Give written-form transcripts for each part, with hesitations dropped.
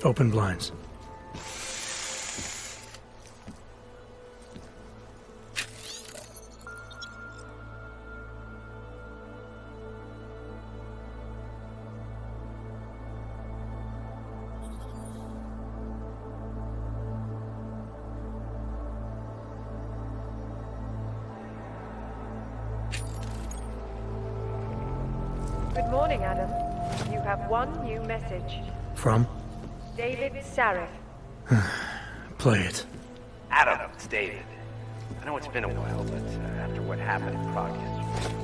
Open blinds. Good morning, Adam. You have one new message. From? David Sarif. Play it. Adam, it's David. I know it's been a while, but after what happened in Prague yesterday...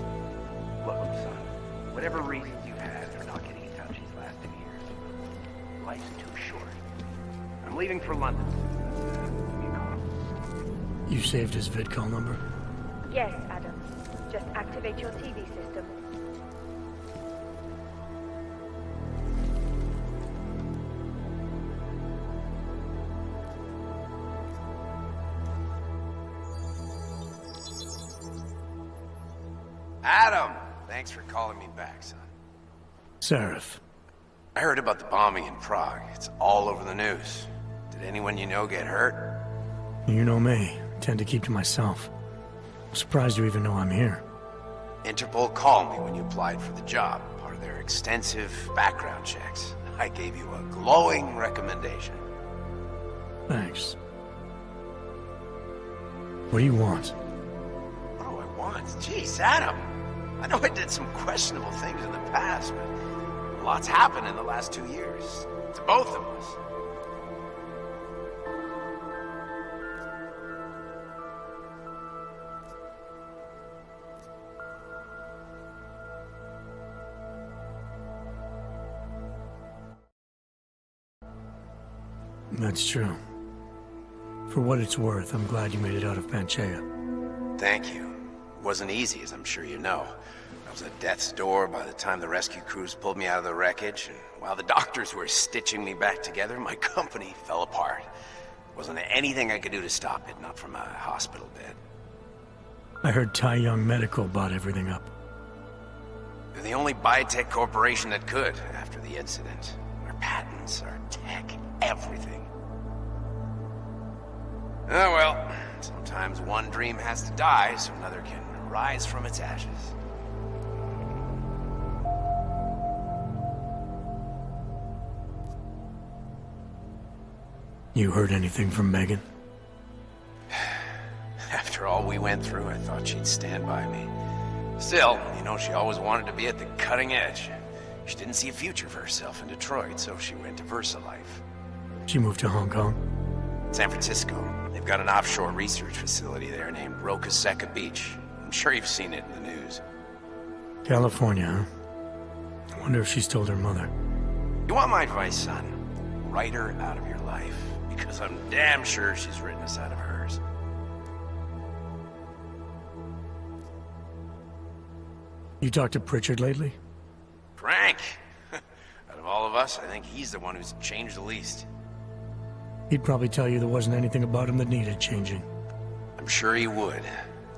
Look, son, whatever reasons you had for not getting in touch these last 2 years, life's too short. I'm leaving for London. Give me a call. You saved his vidcall number? Yes, Adam. Just activate your TV system. Adam! Thanks for calling me back, son. Sarif. I heard about the bombing in Prague. It's all over the news. Did anyone you know get hurt? You know me. I tend to keep to myself. I'm surprised you even know I'm here. Interpol called me when you applied for the job, part of their extensive background checks. I gave you a glowing recommendation. Thanks. What do you want? What do I want? Jeez, Adam. I know I did some questionable things in the past, but a lot's happened in the last 2 years. To both of us. That's true. For what it's worth, I'm glad you made it out of Panchea. Thank you. It wasn't easy, as I'm sure you know. I was at death's door by the time the rescue crews pulled me out of the wreckage, and while the doctors were stitching me back together, my company fell apart. Wasn't anything I could do to stop it, not from a hospital bed. I heard Tai Young Medical bought everything up. They're the only biotech corporation that could, after the incident. Our patents, our tech, everything. Oh well, sometimes one dream has to die so another can rise from its ashes. You heard anything from Megan? After all we went through, I thought she'd stand by me. Still, you know, she always wanted to be at the cutting edge. She didn't see a future for herself in Detroit, so she went to VersaLife. She moved to Hong Kong? San Francisco. They've got an offshore research facility there named Roca Seca Beach. I'm sure you've seen it in the news. California, huh? I wonder if she's told her mother. You want my advice, son? Write her out of your life. Because I'm damn sure she's written us out of hers. You talked to Pritchard lately? Frank! Out of all of us, I think he's the one who's changed the least. He'd probably tell you there wasn't anything about him that needed changing. I'm sure he would.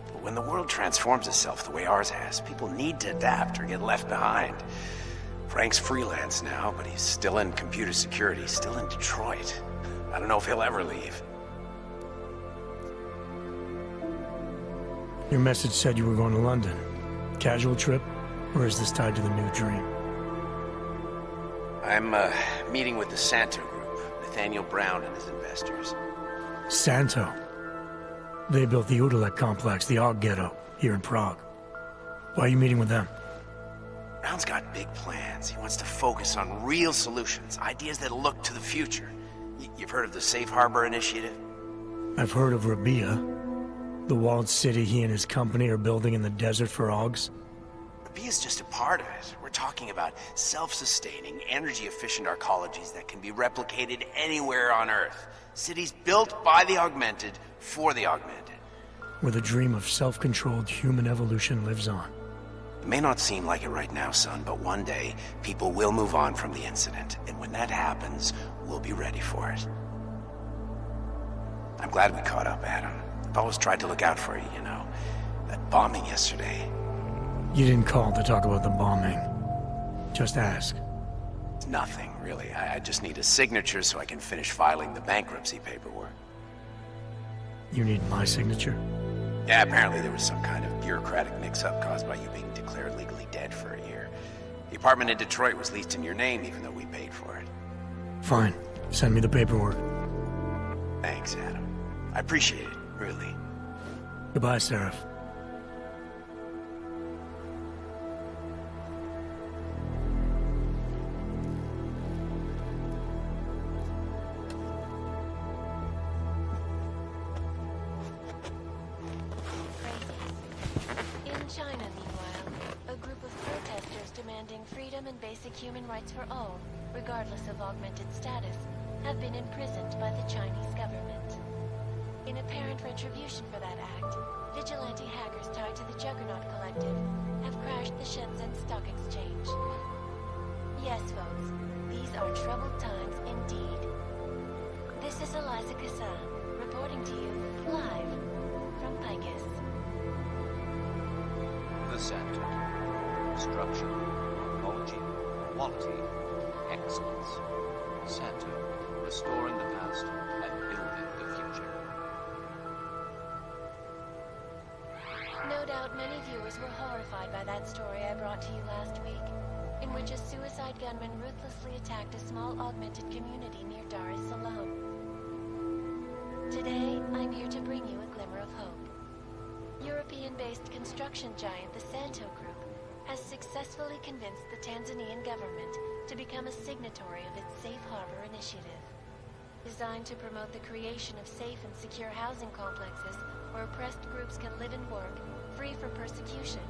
But when the world transforms itself the way ours has, people need to adapt or get left behind. Frank's freelance now, but he's still in computer security, still in Detroit. I don't know if he'll ever leave. Your message said you were going to London. Casual trip? Or is this tied to the new dream? I'm, meeting with the Santo Group. Nathaniel Brown and his investors. Santo? They built the Udalek complex, the Og Ghetto, here in Prague. Why are you meeting with them? Brown's got big plans. He wants to focus on real solutions, ideas that look to the future. You've heard of the Safe Harbor Initiative? I've heard of Rabia, the walled city he and his company are building in the desert for Augs. Rabia's just a part of it. We're talking about self-sustaining, energy-efficient arcologies that can be replicated anywhere on Earth. Cities built by the augmented, for the augmented. Where the dream of self-controlled human evolution lives on. It may not seem like it right now, son, but one day, people will move on from the incident. And when that happens, we'll be ready for it. I'm glad we caught up, Adam. I've always tried to look out for you, you know. That bombing yesterday. You didn't call to talk about the bombing. Just ask. It's nothing, really. I just need a signature so I can finish filing the bankruptcy paperwork. You need my signature? Yeah, apparently there was some kind of bureaucratic mix-up caused by you being declared legally dead for a year. The apartment in Detroit was leased in your name, even though we paid for it. Fine. Send me the paperwork. Thanks, Adam. I appreciate it, really. Goodbye, Seraph. China, meanwhile, a group of protesters demanding freedom and basic human rights for all, regardless of augmented status, have been imprisoned by the Chinese government. In apparent retribution for that act, vigilante hackers tied to the Juggernaut Collective have crashed the Shenzhen Stock Exchange. Yes, folks, these are troubled times indeed. This is Eliza Cassan, reporting to you live from Picus. The center. Structure, ecology, quality, excellence. Center. Restoring the past and building the future. No doubt many viewers were horrified by that story I brought to you last week, in which a suicide gunman ruthlessly attacked a small augmented community near Dar es Salaam. Today, I'm here to bring you a glimmer of hope. European-based construction giant the Santo Group has successfully convinced the Tanzanian government to become a signatory of its Safe Harbor initiative. Designed to promote the creation of safe and secure housing complexes where oppressed groups can live and work, free from persecution,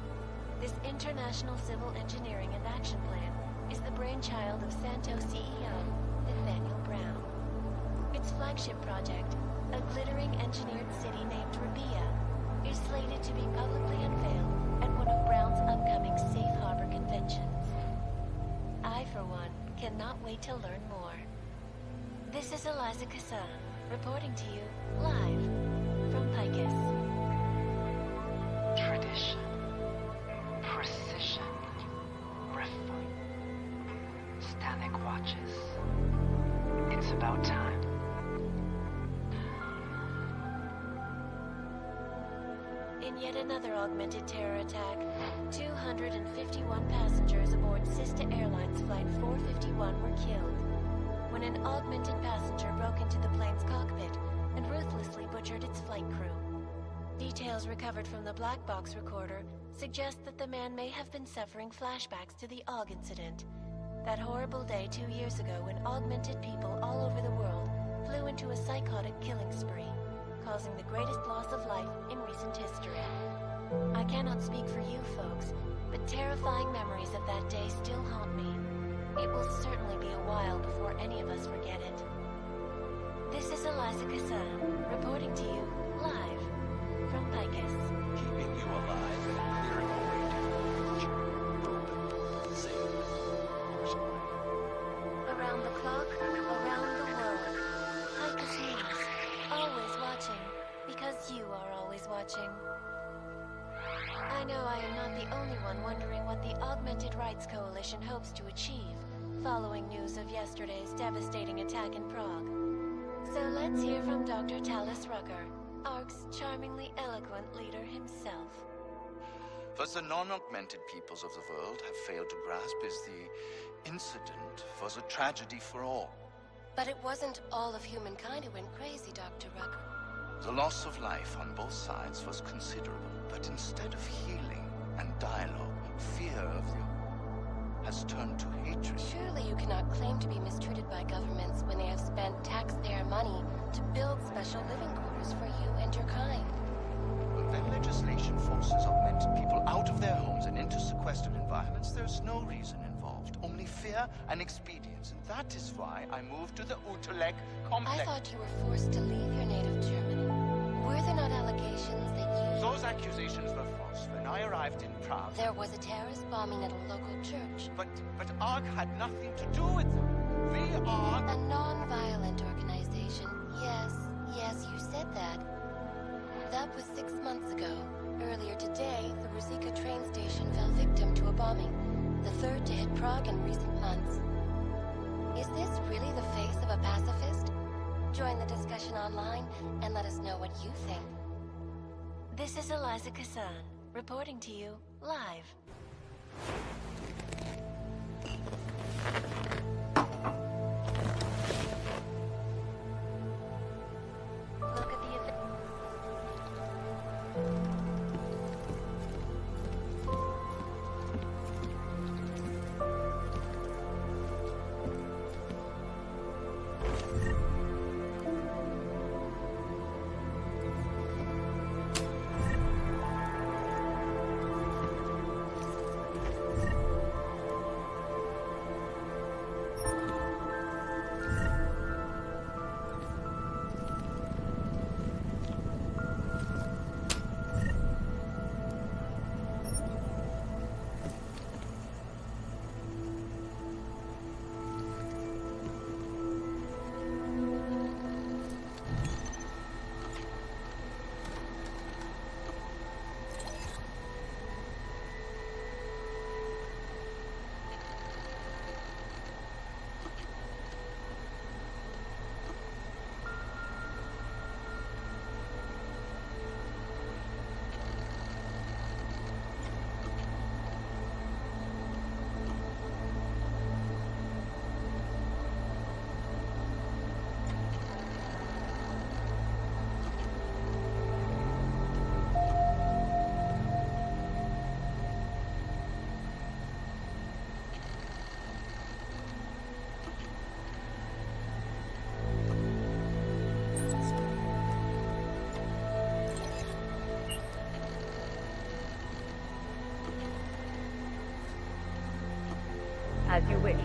this international civil engineering and action plan is the brainchild of Santo CEO, Nathaniel Brown. Its flagship project, a glittering engineered city named Rabia, is slated to be publicly unveiled at one of Brown's upcoming Safe Harbor conventions. I, for one, cannot wait to learn more. This is Eliza Cassan, reporting to you live from Picus. Tradition, precision, refinement. Stanek watches. It's about time. In yet another augmented terror attack, 251 passengers aboard Sista Airlines Flight 451 were killed when an augmented passenger broke into the plane's cockpit and ruthlessly butchered its flight crew. Details recovered from the black box recorder suggest that the man may have been suffering flashbacks to the AUG incident, that horrible day 2 years ago when augmented people all over the world flew into a psychotic killing spree, causing the greatest loss of life in recent history. I cannot speak for you folks, but terrifying memories of that day still haunt me. It will certainly be a while before any of us forget it. This is Eliza Cassan, reporting to you live from Picus. Keeping you alive and clearing a way to your future. Open, safe, personal. Around the clock, around the world. Picus News, always watching, because you are always watching. I know I am not the only one wondering what the Augmented Rights Coalition hopes to achieve, following news of yesterday's devastating attack in Prague. So let's hear from Dr. Talis Rucker, ARC's charmingly eloquent leader himself. What the non-augmented peoples of the world have failed to grasp is the incident was a tragedy for all. But it wasn't all of humankind who went crazy, Dr. Rucker. The loss of life on both sides was considerable, but instead of healing and dialogue, fear of you has turned to hatred. Surely you cannot claim to be mistreated by governments when they have spent taxpayer money to build special living quarters for you and your kind. when legislation forces augmented people out of their homes and into sequestered environments, there's no reason involved, only fear and expedience. And that is why I moved to the Utulek complex. I thought you were forced to leave your native Germany. Were there not allegations that you... Those accusations were false. When I arrived in Prague... There was a terrorist bombing at a local church. But ARG had nothing to do with them. We are... A non-violent organization. Yes, you said that. That was 6 months ago. Earlier today, the Ruzicka train station fell victim to a bombing. The third to hit Prague in recent months. Is this really the face of a pacifist? Join the discussion online and let us know what you think. This is Eliza Kazan, reporting to you live. Look at the event. As you wish.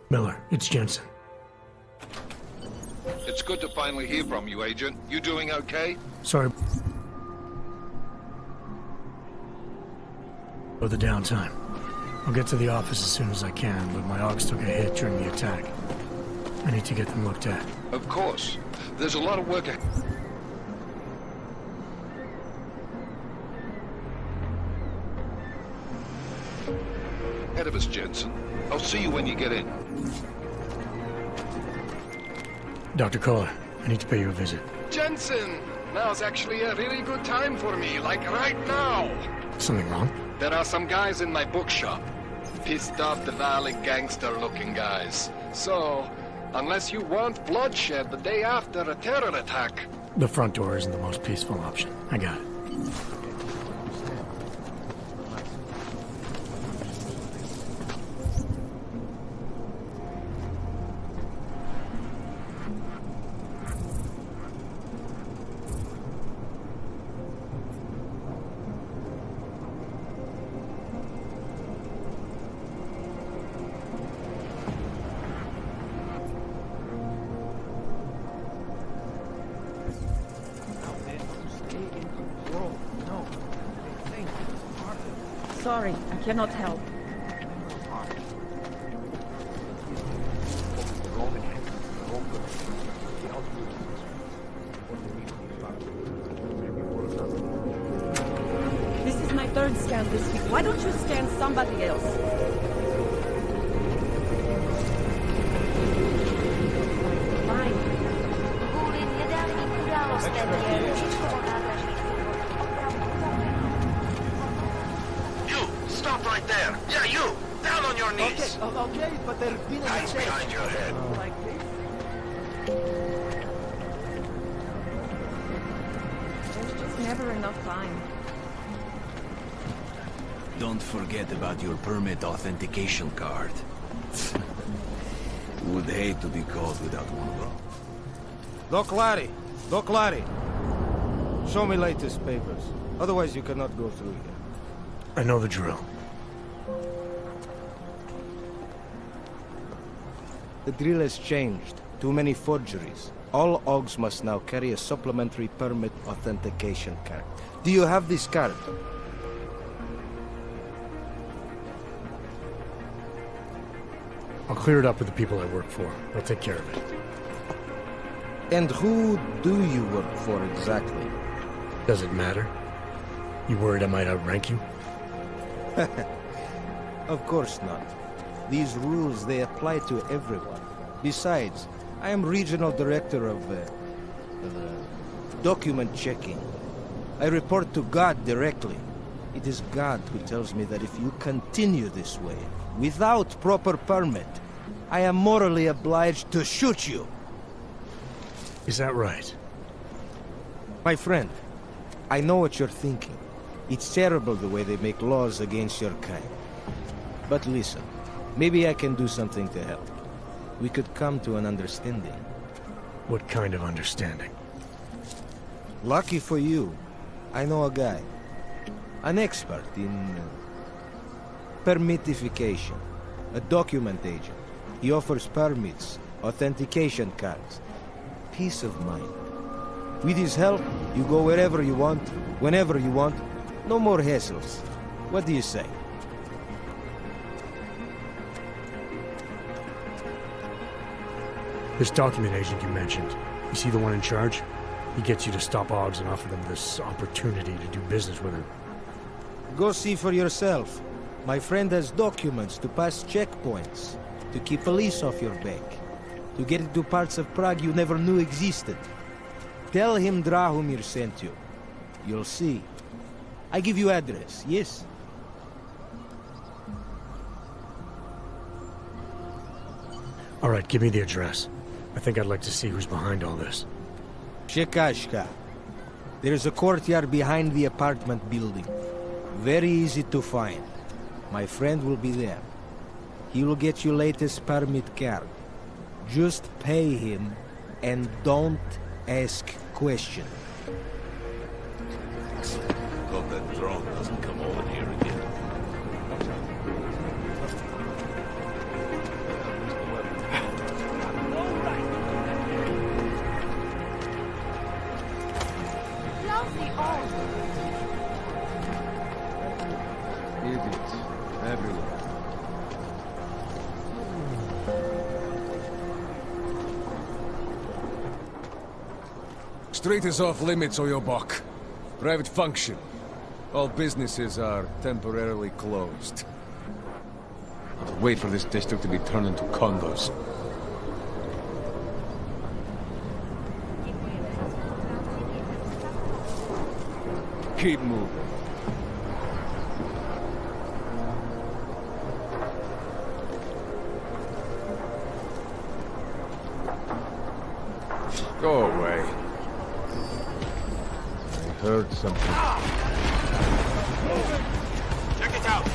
Miller, it's Jensen. It's good to finally hear from you, Agent. You doing okay? Sorry for the downtime. I'll get to the office as soon as I can, but my AUGs took a hit during the attack. I need to get them looked at. Of course. There's a lot of work ahead of us, Jensen. I'll see you when you get in. Dr. Kohler, I need to pay you a visit. Jensen! Now's actually a really good time for me, like right now! Something wrong? There are some guys in my bookshop. Pissed off the Valley gangster-looking guys. So, unless you want bloodshed the day after a terror attack... The front door isn't the most peaceful option. I got it. sorry. I cannot help. This is my third scan this week. Why don't you scan somebody else? Fine. You! Stop right there! Yeah, you! Down on your knees! Okay, but there's been Hands behind your head. Like this? There's just never enough time. Don't forget about your permit authentication card. Would hate to be caught without one of them. Doc Larry! Doc Larry! Show me latest papers. Otherwise you cannot go through here. I know the drill. The drill has changed. Too many forgeries. All OGs must now carry a supplementary permit authentication card. Do you have this card? I'll clear it up with the people I work for. They'll take care of it. And who do you work for exactly? Does it matter? You worried I might outrank you? Of course not. These rules, they apply to everyone. Besides, I am regional director of document checking. I report to God directly. It is God who tells me that if you continue this way, without proper permit, I am morally obliged to shoot you. Is that right? My friend, I know what you're thinking. It's terrible the way they make laws against your kind. But listen, maybe I can do something to help. We could come to an understanding. What kind of understanding? Lucky for you, I know a guy. An expert in permitification. A document agent. He offers permits, authentication cards. Peace of mind. With his help, you go wherever you want, whenever you want. No more hassles. What do you say? This document agent you mentioned, you see the one in charge? He gets you to stop OGs and offer them this opportunity to do business with him. Go see for yourself. My friend has documents to pass checkpoints, to keep police off your back, to get into parts of Prague you never knew existed. Tell him Drahomir sent you. You'll see. I give you address, yes? All right, give me the address. I think I'd like to see who's behind all this. Shekashka. There's a courtyard behind the apartment building. Very easy to find. My friend will be there. He will get you latest permit card. Just pay him and don't ask questions. Hope that drone doesn't come over here again. Idiots. Everywhere. Street is off limits, Oyobok. Private function. All businesses are temporarily closed. I'll wait for this district to be turned into condos. Keep moving. Go away. I heard something. Check it out!